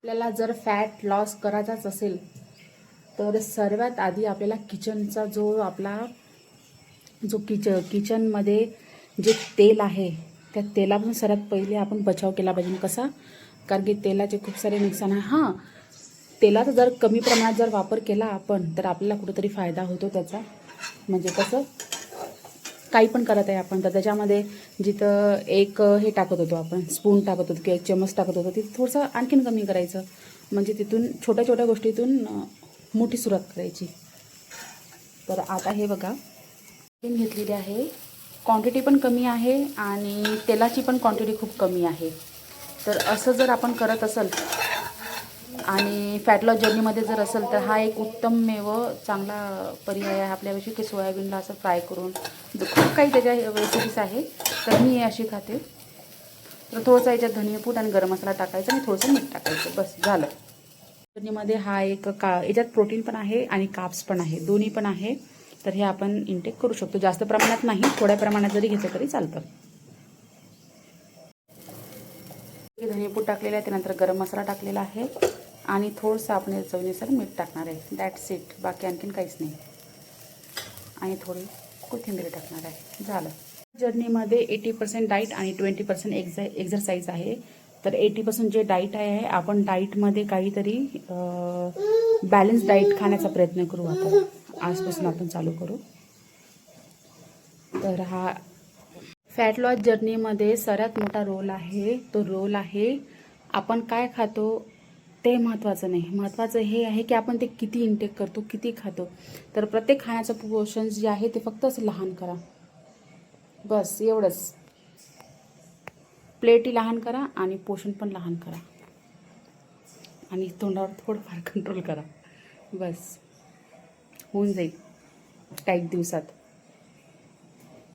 आपल्याला जर fat loss करायचाच असेल तर सर्वात आधी आपल्याला किचनचा जो किचनमध्ये जे तेल आहे त्या तेलापासून सर्वात पहिले आपण बचाव केला पाहिजे. कसा? कारण की तेलाचे खूप सारे नुकसान आहे. हां, तेलाचा जर कमी प्रमाणात जर वापर केला आपण तर आपल्याला कुठेतरी फायदा होतो त्याचा. म्हणजे कसं, काही पण करत आहे आपण तर त्याच्यामध्ये जिथं एक हे टाकत होतो आपण, स्पून टाकत होतो किंवा एक चमच टाकत होतो, तिथं थोडंसं आणखीन कमी करायचं. म्हणजे तिथून छोट्या छोट्या गोष्टीतून मोठी सुरुवात करायची. तर आता हे बघा घेतलेली आहे, क्वांटिटी पण कमी आहे आणि तेलाची पण क्वांटिटी खूप कमी आहे. तर असं जर आपण करत असेल आणि फॅट लॉस जर्नीमध्ये जर असेल तर हा एक उत्तममेव चांगला पर्याय आहे आपल्यापाशी, की सोयाबीनला असं फ्राय करून खूप काही त्याच्या रेसिपीज आहे. तर मी अशी खाते. तर थोडंसं याच्यात धनेपूड आणि गरम मसाला टाकायचा आणि थोडंसं मीठ टाकायचं, बस झालं. जर्नीमध्ये हा एक याच्यात प्रोटीन पण आहे आणि कार्ब्स पण आहे, दोन्ही पण आहे. तर हे आपण इंटेक करू शकतो. जास्त प्रमाणात नाही, थोड्या प्रमाणात जरी घेतलं तरी चालतं. धनेपूड टाकलेला आहे, त्यानंतर गरम मसाला टाकलेला आहे आणि थोडंसं आपण चवीनुसार मीठ टाकणार आहे. दॅट्स इट, बाकी आणखीन काहीच नाही. आणि थोडी कोथिंबीर टाकणार आहे, झालं. जर्नीमध्ये 80% डाईट आणि 20% एक्झरसाईज आहे. तर 80% जे डाईट आहे, आपण डाईटमध्ये काहीतरी बॅलन्स डाईट खाण्याचा प्रयत्न करू. आता आजपासून आपण चालू करू. तर हा फॅट लॉस जर्नीमध्ये सर्वात मोठा रोल आहे. तो रोल आहे आपण काय खातो ते महत्त्वाचं नाही. महत्त्वाचं हे आहे की आपण ते किती इंटेक करतो, किती खातो. तर प्रत्येक खाण्याचं पोर्शन जे आहे ते फक्त असं लहान करा, बस एवढंच. प्लेटही लहान करा आणि पोर्शन पण लहान करा आणि तोंडावर थोडंफार कंट्रोल करा, बस होऊन जाईल काही दिवसात.